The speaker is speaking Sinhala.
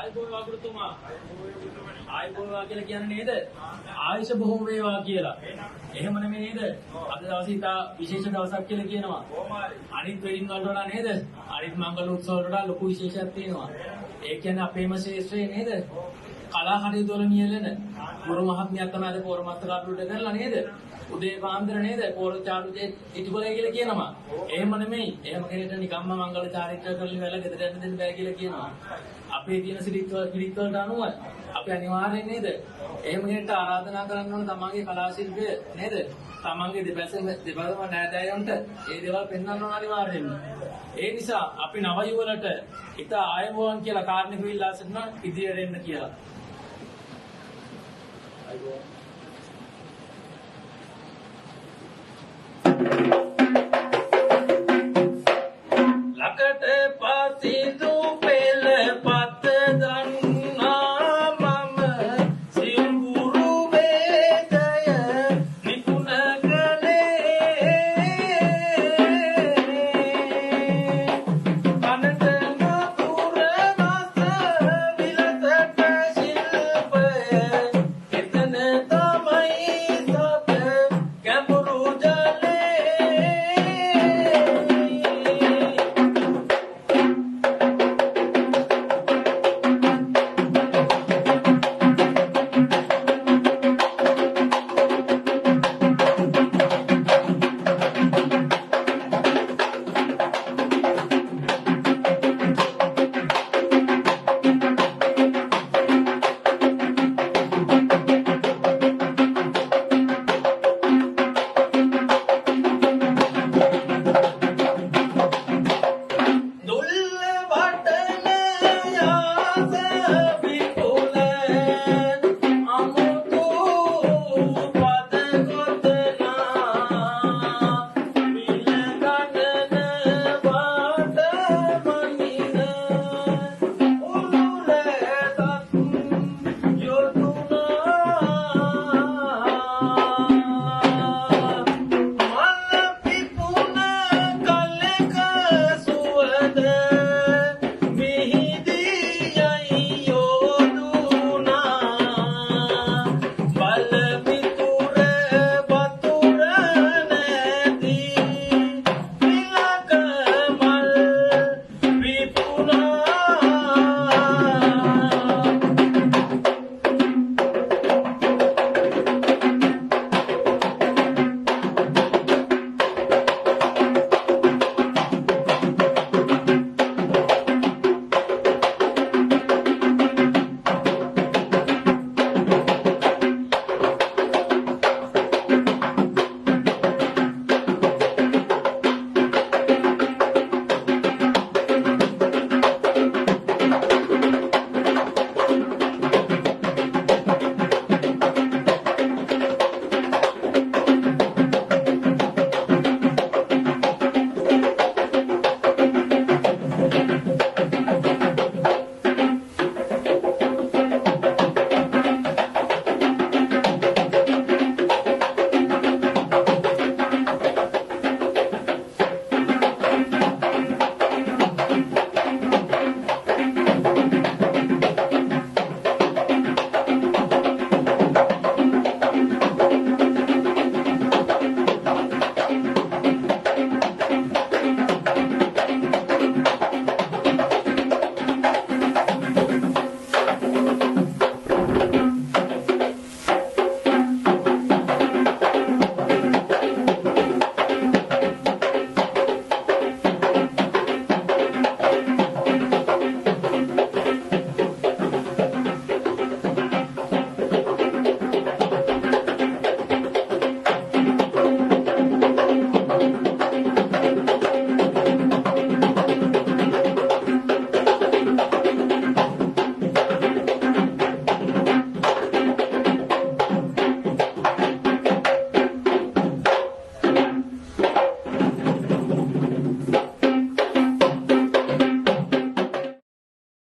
ආයුබෝවන් වගුරුතුමා. ආයුබෝවන් කියලා කියන්නේ නේද? ආයුෂ බොහොම වේවා කියලා. එහෙම නෙමෙයි නේද? අද දවසේ ඉතා විශේෂ දවසක් කියලා කියනවා. අනිත් වෙඩින් වලට වඩා නේද? අනිත් මංගල උත්සව වලට වඩා ලොකු විශේෂයක් තියෙනවා. ඒ කියන්නේ අපේම ශේෂ්ත්‍රයේ නේද? කලා කටයුතු වල නියැලෙන ගුරු මහත්මියක් තමයි අද පොරමස්ත කටයුතු කරලා නේද? උදේ පාන්දර නේද? පොර චාරුදේ ඉටිකොලයි කියලා කියනවා. එහෙම නෙමෙයි. එහෙම කෙනෙක්ට නිකම්ම මංගල චාරිත්‍ර කරලා වෙලා ගෙදර යන්න දෙන්න බෑ කියලා කියනවා. අපේ තියෙන සිරිත් වලට අනුව අපි අනිවාර්යෙන් නේද? එහෙම කෙනෙක්ට ආරාධනා කරන්න ඕන තමන්ගේ කලා ශිල්පය නේද? තමන්ගේ දෙපැසම නෑදෑයන්ට ඒ දේවල් පෙන්වන්න ඕන අනිවාර්යෙන්ම. ඒ නිසා අපි නව යුවලට ඉතා ආයුබෝවන් කියලා කාරණේ පිළිලා සිටින ඉදිරියට එන්න කියලා. I go.